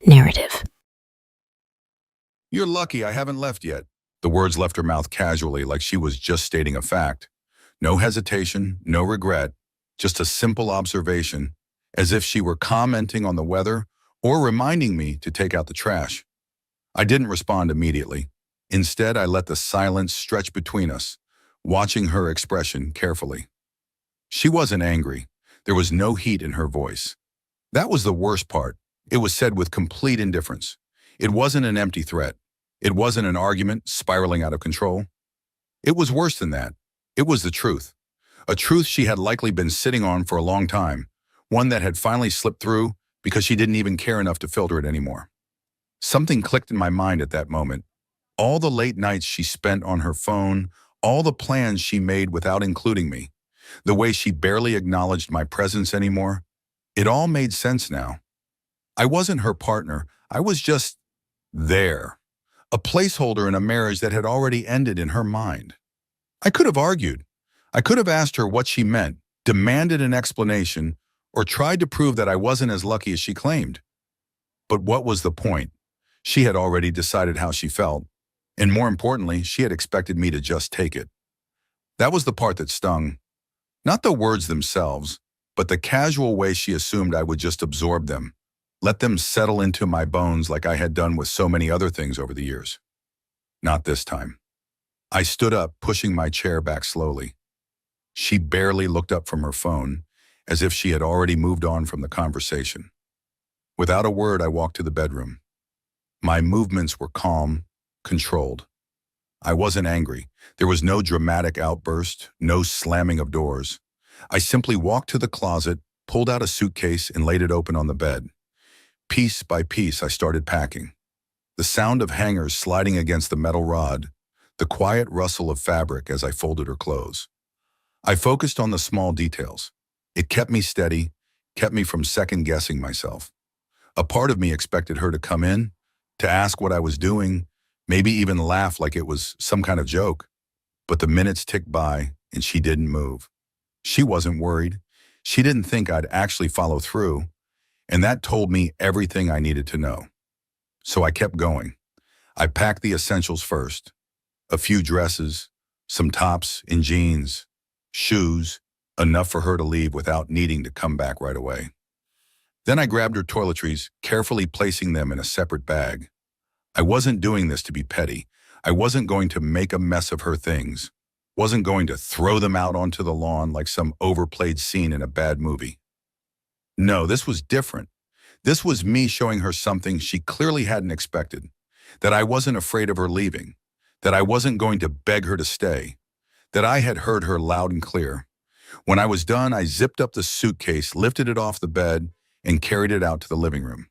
narrative. "You're lucky I haven't left yet." The words left her mouth casually, like she was just stating a fact. No hesitation, no regret, just a simple observation, as if she were commenting on the weather or reminding me to take out the trash. I didn't respond immediately. Instead, I let the silence stretch between us, watching her expression carefully. She wasn't angry. There was no heat in her voice. That was the worst part. It was said with complete indifference. It wasn't an empty threat. It wasn't an argument spiraling out of control. It was worse than that. It was the truth. A truth she had likely been sitting on for a long time, one that had finally slipped through because she didn't even care enough to filter it anymore. Something clicked in my mind at that moment. All the late nights she spent on her phone, all the plans she made without including me, the way she barely acknowledged my presence anymore, it all made sense now. I wasn't her partner. I was just there, a placeholder in a marriage that had already ended in her mind. I could have argued. I could have asked her what she meant, demanded an explanation, or tried to prove that I wasn't as lucky as she claimed. But what was the point? She had already decided how she felt, and more importantly, she had expected me to just take it. That was the part that stung. Not the words themselves, but the casual way she assumed I would just absorb them, let them settle into my bones like I had done with so many other things over the years. Not this time. I stood up, pushing my chair back slowly. She barely looked up from her phone, as if she had already moved on from the conversation. Without a word, I walked to the bedroom. My movements were calm, controlled. I wasn't angry. There was no dramatic outburst, no slamming of doors. I simply walked to the closet, pulled out a suitcase, and laid it open on the bed. Piece by piece, I started packing. The sound of hangers sliding against the metal rod, the quiet rustle of fabric as I folded her clothes. I focused on the small details. It kept me steady, kept me from second-guessing myself. A part of me expected her to come in, to ask what I was doing, maybe even laugh like it was some kind of joke. But the minutes ticked by, and she didn't move. She wasn't worried. She didn't think I'd actually follow through, and that told me everything I needed to know. So I kept going. I packed the essentials first. A few dresses, some tops and jeans, shoes, enough for her to leave without needing to come back right away. Then I grabbed her toiletries, carefully placing them in a separate bag. I wasn't doing this to be petty. I wasn't going to make a mess of her things. Wasn't going to throw them out onto the lawn like some overplayed scene in a bad movie. No, this was different. This was me showing her something she clearly hadn't expected. That I wasn't afraid of her leaving. That I wasn't going to beg her to stay. That I had heard her loud and clear. When I was done, I zipped up the suitcase, lifted it off the bed, and carried it out to the living room.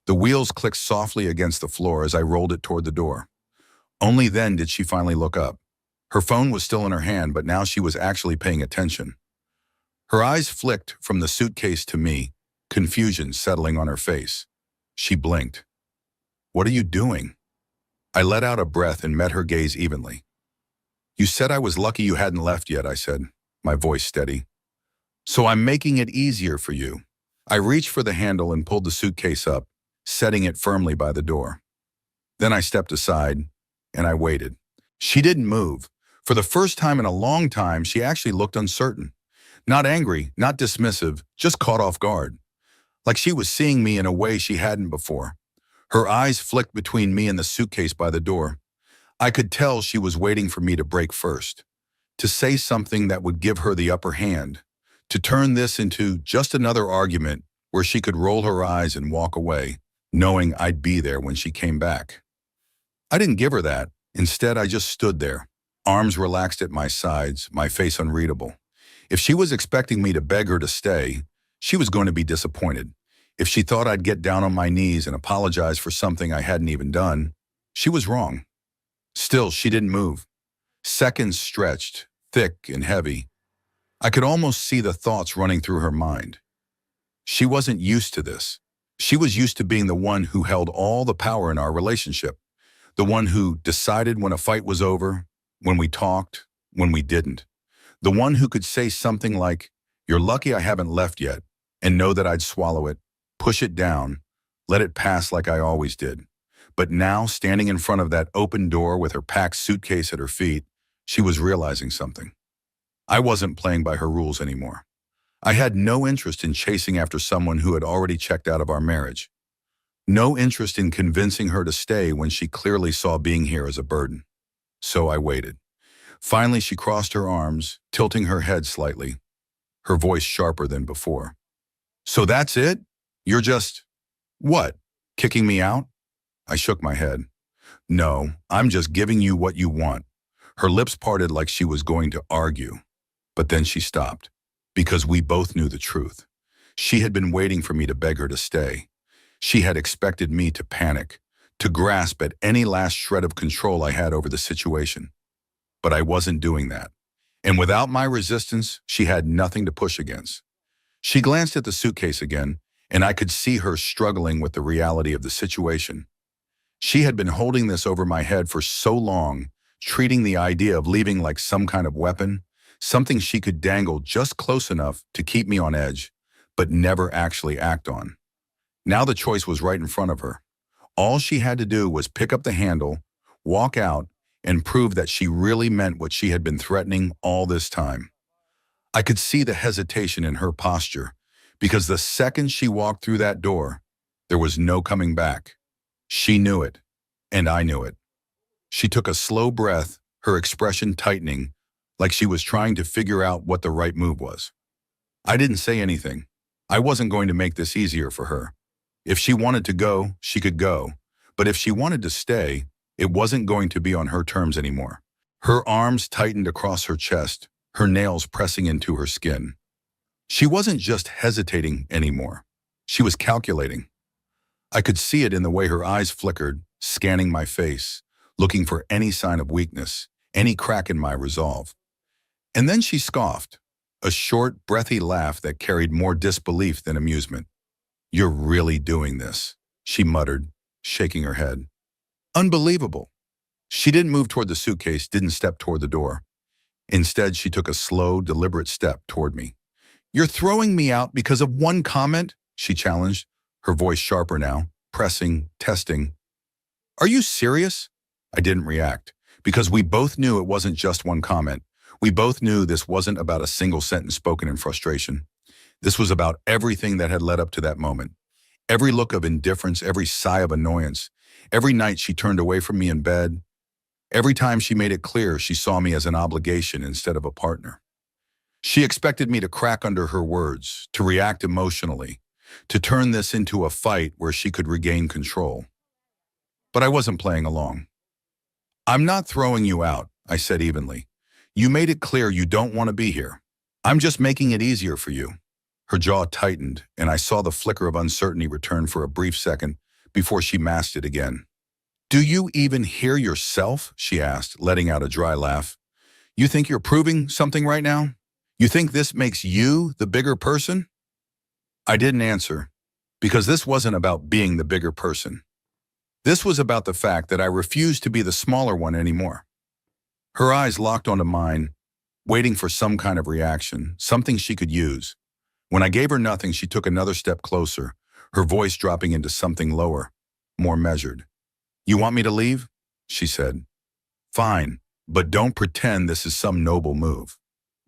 The wheels clicked softly against the floor as I rolled it toward the door. Only then did she finally look up. Her phone was still in her hand, but now she was actually paying attention. Her eyes flicked from the suitcase to me, confusion settling on her face. She blinked. "What are you doing?" I let out a breath and met her gaze evenly. "You said I was lucky you hadn't left yet," I said, my voice steady. "So I'm making it easier for you." I reached for the handle and pulled the suitcase up, setting it firmly by the door. Then I stepped aside, and I waited. She didn't move. For the first time in a long time, she actually looked uncertain. Not angry, not dismissive, just caught off guard. Like she was seeing me in a way she hadn't before. Her eyes flicked between me and the suitcase by the door. I could tell she was waiting for me to break first, to say something that would give her the upper hand, to turn this into just another argument where she could roll her eyes and walk away, knowing I'd be there when she came back. I didn't give her that. Instead, I just stood there, arms relaxed at my sides, my face unreadable. If she was expecting me to beg her to stay, she was going to be disappointed. If she thought I'd get down on my knees and apologize for something I hadn't even done, she was wrong. Still, she didn't move. Seconds stretched, thick and heavy. I could almost see the thoughts running through her mind. She wasn't used to this. She was used to being the one who held all the power in our relationship, the one who decided when a fight was over, when we talked, when we didn't, the one who could say something like, "You're lucky I haven't left yet," and know that I'd swallow it, push it down, let it pass like I always did. But now, standing in front of that open door with her packed suitcase at her feet, she was realizing something. I wasn't playing by her rules anymore. I had no interest in chasing after someone who had already checked out of our marriage. No interest in convincing her to stay when she clearly saw being here as a burden. So I waited. Finally, she crossed her arms, tilting her head slightly, her voice sharper than before. So that's it? You're just, what, kicking me out? I shook my head. No, I'm just giving you what you want. Her lips parted like she was going to argue. But then she stopped, because we both knew the truth. She had been waiting for me to beg her to stay. She had expected me to panic, to grasp at any last shred of control I had over the situation. But I wasn't doing that. And without my resistance, she had nothing to push against. She glanced at the suitcase again, and I could see her struggling with the reality of the situation. She had been holding this over my head for so long, treating the idea of leaving like some kind of weapon, something she could dangle just close enough to keep me on edge, but never actually act on. Now the choice was right in front of her. All she had to do was pick up the handle, walk out, and prove that she really meant what she had been threatening all this time. I could see the hesitation in her posture, because the second she walked through that door, there was no coming back. She knew it, and I knew it. She took a slow breath, her expression tightening, like she was trying to figure out what the right move was. I didn't say anything. I wasn't going to make this easier for her. If she wanted to go, she could go. But if she wanted to stay, it wasn't going to be on her terms anymore. Her arms tightened across her chest, her nails pressing into her skin. She wasn't just hesitating anymore. She was calculating. I could see it in the way her eyes flickered, scanning my face, looking for any sign of weakness, any crack in my resolve. And then she scoffed, a short, breathy laugh that carried more disbelief than amusement. "You're really doing this," she muttered, shaking her head. Unbelievable. She didn't move toward the suitcase, didn't step toward the door. Instead, she took a slow, deliberate step toward me. "You're throwing me out because of one comment?" she challenged, her voice sharper now, pressing, testing. "Are you serious?" I didn't react, because we both knew it wasn't just one comment. We both knew this wasn't about a single sentence spoken in frustration. This was about everything that had led up to that moment. Every look of indifference, every sigh of annoyance, every night she turned away from me in bed, every time she made it clear she saw me as an obligation instead of a partner. She expected me to crack under her words, to react emotionally, to turn this into a fight where she could regain control. But I wasn't playing along. "I'm not throwing you out," I said evenly. "You made it clear you don't want to be here. I'm just making it easier for you." Her jaw tightened, and I saw the flicker of uncertainty return for a brief second before she masked it again. "Do you even hear yourself?" she asked, letting out a dry laugh. "You think you're proving something right now? You think this makes you the bigger person?" I didn't answer, because this wasn't about being the bigger person. This was about the fact that I refused to be the smaller one anymore. Her eyes locked onto mine, waiting for some kind of reaction, something she could use. When I gave her nothing, she took another step closer, her voice dropping into something lower, more measured. "You want me to leave?" she said. "Fine, but don't pretend this is some noble move.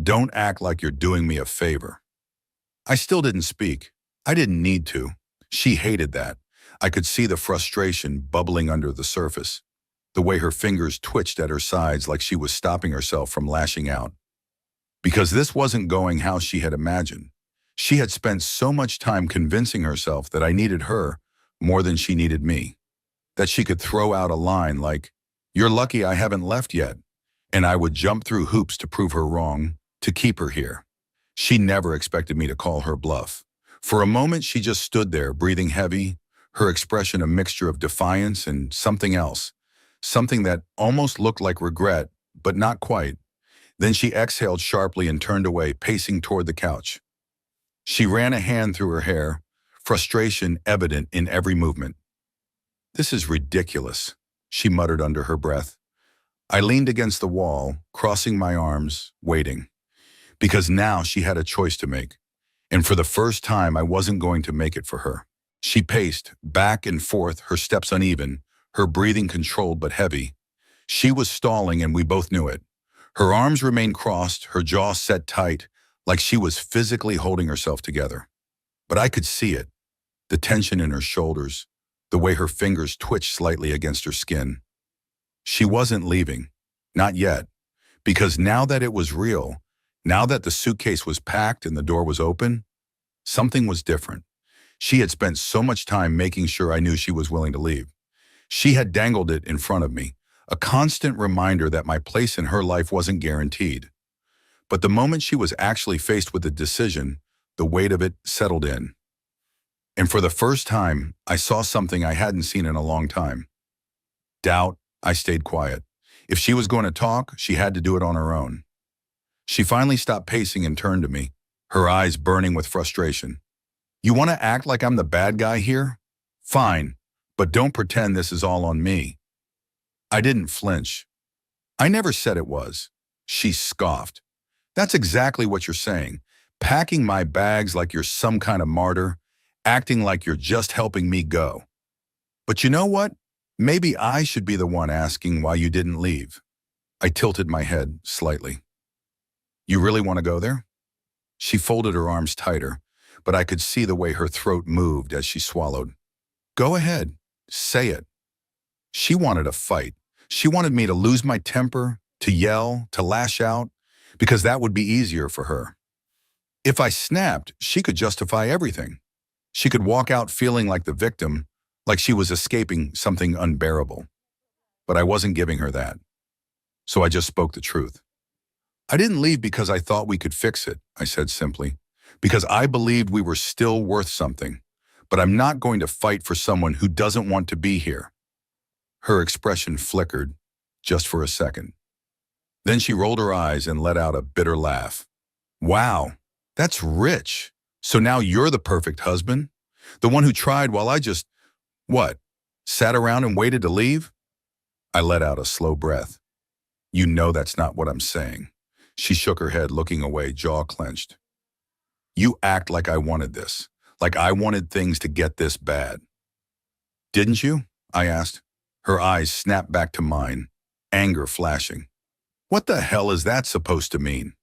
Don't act like you're doing me a favor." I still didn't speak. I didn't need to. She hated that. I could see the frustration bubbling under the surface, the way her fingers twitched at her sides like she was stopping herself from lashing out. Because this wasn't going how she had imagined. She had spent so much time convincing herself that I needed her more than she needed me, that she could throw out a line like, "You're lucky I haven't left yet," and I would jump through hoops to prove her wrong, to keep her here. She never expected me to call her bluff. For a moment, she just stood there, breathing heavy, her expression a mixture of defiance and something else, something that almost looked like regret, but not quite. Then she exhaled sharply and turned away, pacing toward the couch. She ran a hand through her hair, frustration evident in every movement. "This is ridiculous," she muttered under her breath. I leaned against the wall, crossing my arms, waiting. Because now she had a choice to make, and for the first time I wasn't going to make it for her. She paced back and forth, her steps uneven, her breathing controlled but heavy. She was stalling and we both knew it. Her arms remained crossed, her jaw set tight, like she was physically holding herself together. But I could see it, the tension in her shoulders, the way her fingers twitched slightly against her skin. She wasn't leaving. Not yet. Because now that it was real, now that the suitcase was packed and the door was open, something was different. She had spent so much time making sure I knew she was willing to leave. She had dangled it in front of me, a constant reminder that my place in her life wasn't guaranteed. But the moment she was actually faced with the decision, the weight of it settled in. And for the first time, I saw something I hadn't seen in a long time. Doubt. I stayed quiet. If she was going to talk, she had to do it on her own. She finally stopped pacing and turned to me, her eyes burning with frustration. You want to act like I'm the bad guy here? Fine, but don't pretend this is all on me. I didn't flinch. I never said it was. She scoffed. That's exactly what you're saying. Packing my bags like you're some kind of martyr, acting like you're just helping me go. But you know what? Maybe I should be the one asking why you didn't leave. I tilted my head slightly. You really want to go there? She folded her arms tighter, but I could see the way her throat moved as she swallowed. Go ahead. Say it. She wanted a fight. She wanted me to lose my temper, to yell, to lash out, because that would be easier for her. If I snapped, she could justify everything. She could walk out feeling like the victim, like she was escaping something unbearable. But I wasn't giving her that. So I just spoke the truth. I didn't leave because I thought we could fix it, I said simply, because I believed we were still worth something. But I'm not going to fight for someone who doesn't want to be here. Her expression flickered, just for a second. Then she rolled her eyes and let out a bitter laugh. Wow, that's rich. So now you're the perfect husband? The one who tried while I just, what, sat around and waited to leave? I let out a slow breath. You know that's not what I'm saying. She shook her head, looking away, jaw clenched. You act like I wanted this, like I wanted things to get this bad. Didn't you? I asked. Her eyes snapped back to mine, anger flashing. What the hell is that supposed to mean?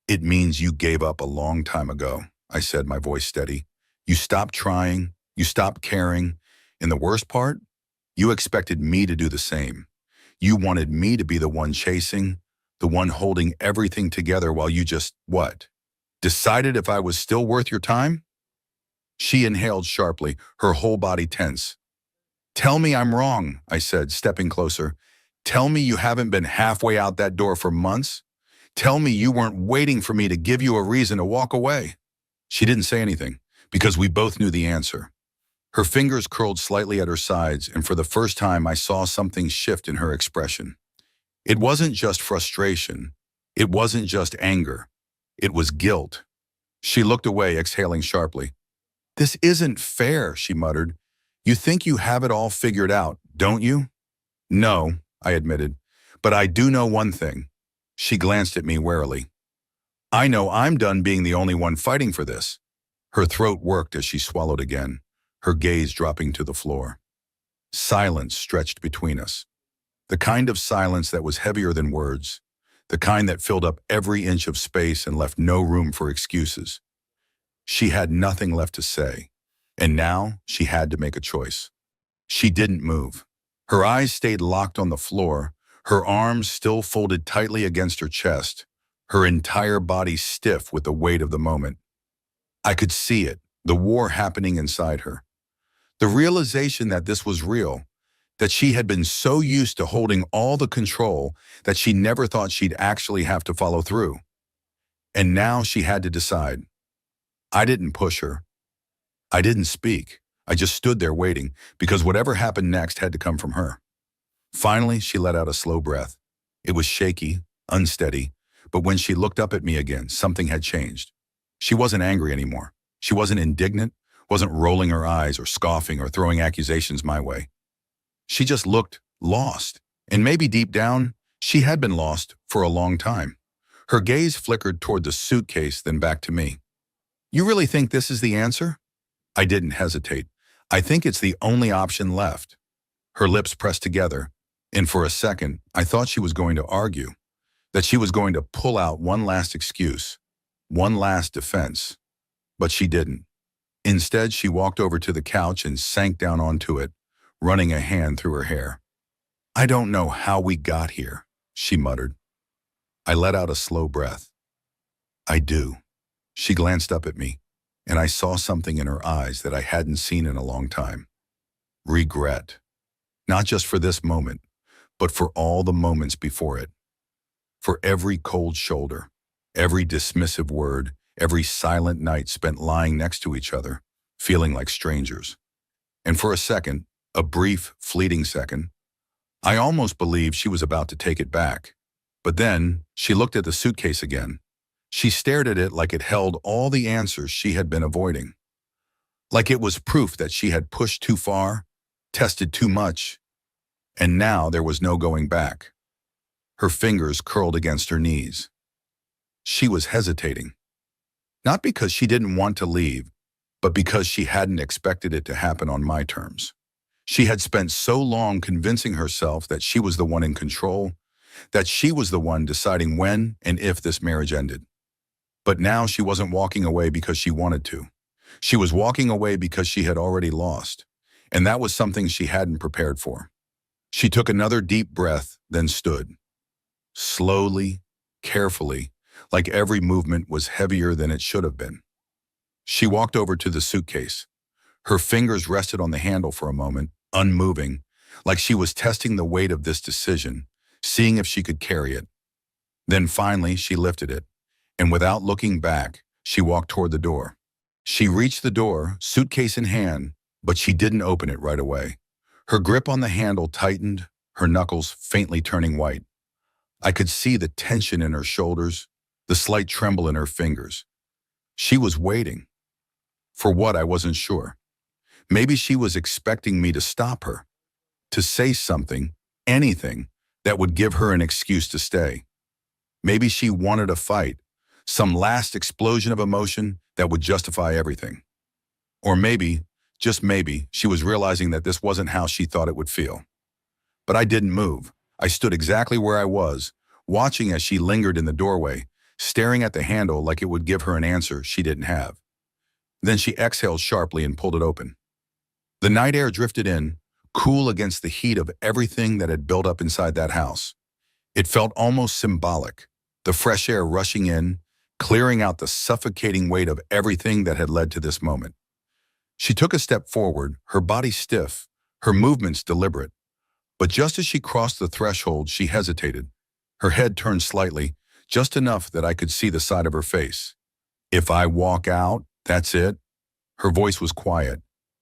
It means you gave up a long time ago, I said, my voice steady. You stopped trying, you stopped caring, and the worst part, you expected me to do the same. You wanted me to be the one chasing, the one holding everything together while you just, what? Decided if I was still worth your time? She inhaled sharply, her whole body tense. Tell me I'm wrong, I said, stepping closer. Tell me you haven't been halfway out that door for months. Tell me you weren't waiting for me to give you a reason to walk away. She didn't say anything, because we both knew the answer. Her fingers curled slightly at her sides, and for the first time I saw something shift in her expression. It wasn't just frustration. It wasn't just anger. It was guilt. She looked away, exhaling sharply. This isn't fair, she muttered. You think you have it all figured out, don't you? No, I admitted, but I do know one thing. She glanced at me warily. I know I'm done being the only one fighting for this. Her throat worked as she swallowed again, her gaze dropping to the floor. Silence stretched between us. The kind of silence that was heavier than words, the kind that filled up every inch of space and left no room for excuses. She had nothing left to say, and now she had to make a choice. She didn't move. Her eyes stayed locked on the floor, her arms still folded tightly against her chest, her entire body stiff with the weight of the moment. I could see it, the war happening inside her. The realization that this was real, that she had been so used to holding all the control that she never thought she'd actually have to follow through. And now she had to decide. I didn't push her. I didn't speak. I just stood there waiting, because whatever happened next had to come from her. Finally, she let out a slow breath. It was shaky, unsteady, but when she looked up at me again, something had changed. She wasn't angry anymore. She wasn't indignant, wasn't rolling her eyes or scoffing or throwing accusations my way. She just looked lost, and maybe deep down, she had been lost for a long time. Her gaze flickered toward the suitcase, then back to me. You really think this is the answer? I didn't hesitate. I think it's the only option left. Her lips pressed together, and for a second, I thought she was going to argue, that she was going to pull out one last excuse, one last defense. But she didn't. Instead, she walked over to the couch and sank down onto it, running a hand through her hair. "I don't know how we got here," she muttered. I let out a slow breath. "I do." She glanced up at me, and I saw something in her eyes that I hadn't seen in a long time. Regret. Not just for this moment, but for all the moments before it. For every cold shoulder, every dismissive word, every silent night spent lying next to each other, feeling like strangers. And for a second, a brief, fleeting second, I almost believed she was about to take it back. But then, she looked at the suitcase again. She stared at it like it held all the answers she had been avoiding. Like it was proof that she had pushed too far, tested too much, and now there was no going back. Her fingers curled against her knees. She was hesitating. Not because she didn't want to leave, but because she hadn't expected it to happen on my terms. She had spent so long convincing herself that she was the one in control, that she was the one deciding when and if this marriage ended. But now she wasn't walking away because she wanted to. She was walking away because she had already lost, and that was something she hadn't prepared for. She took another deep breath, then stood. Slowly, carefully, like every movement was heavier than it should have been. She walked over to the suitcase. Her fingers rested on the handle for a moment, unmoving, like she was testing the weight of this decision, seeing if she could carry it. Then finally, she lifted it, and without looking back, she walked toward the door. She reached the door, suitcase in hand, but she didn't open it right away. Her grip on the handle tightened, her knuckles faintly turning white. I could see the tension in her shoulders, the slight tremble in her fingers. She was waiting. For what, I wasn't sure. Maybe she was expecting me to stop her, to say something, anything, that would give her an excuse to stay. Maybe she wanted a fight, some last explosion of emotion that would justify everything. Or maybe, just maybe, she was realizing that this wasn't how she thought it would feel. But I didn't move. I stood exactly where I was, watching as she lingered in the doorway, staring at the handle like it would give her an answer she didn't have. Then she exhaled sharply and pulled it open. The night air drifted in, cool against the heat of everything that had built up inside that house. It felt almost symbolic, the fresh air rushing in, clearing out the suffocating weight of everything that had led to this moment. She took a step forward, her body stiff, her movements deliberate. But just as she crossed the threshold, she hesitated. Her head turned slightly, just enough that I could see the side of her face. "If I walk out, that's it?" Her voice was quiet,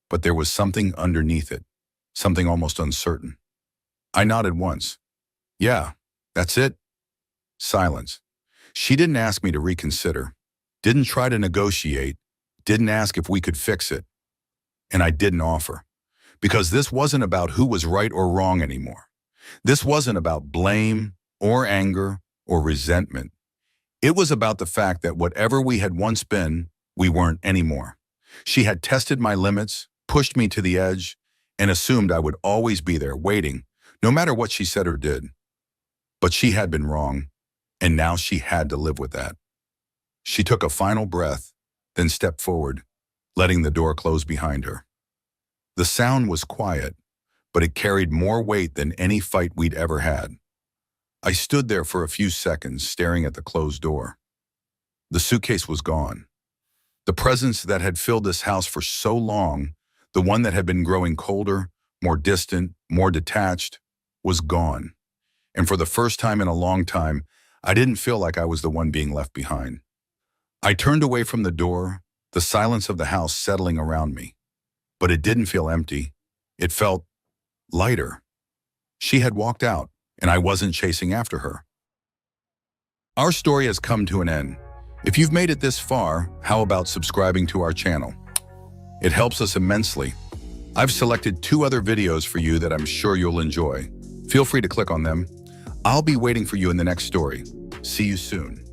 but there was something underneath it, something almost uncertain. I nodded once. "Yeah, that's it." Silence. She didn't ask me to reconsider, didn't try to negotiate, didn't ask if we could fix it. And I didn't offer. Because this wasn't about who was right or wrong anymore. This wasn't about blame or anger or resentment. It was about the fact that whatever we had once been, we weren't anymore. She had tested my limits, pushed me to the edge, and assumed I would always be there, waiting, no matter what she said or did. But she had been wrong, and now she had to live with that. She took a final breath, then stepped forward, letting the door close behind her. The sound was quiet, but it carried more weight than any fight we'd ever had. I stood there for a few seconds, staring at the closed door. The suitcase was gone. The presence that had filled this house for so long, the one that had been growing colder, more distant, more detached, was gone. And for the first time in a long time, I didn't feel like I was the one being left behind. I turned away from the door, the silence of the house settling around me. But it didn't feel empty. It felt lighter. She had walked out, and I wasn't chasing after her. Our story has come to an end. If you've made it this far, how about subscribing to our channel? It helps us immensely. I've selected 2 other videos for you that I'm sure you'll enjoy. Feel free to click on them. I'll be waiting for you in the next story. See you soon.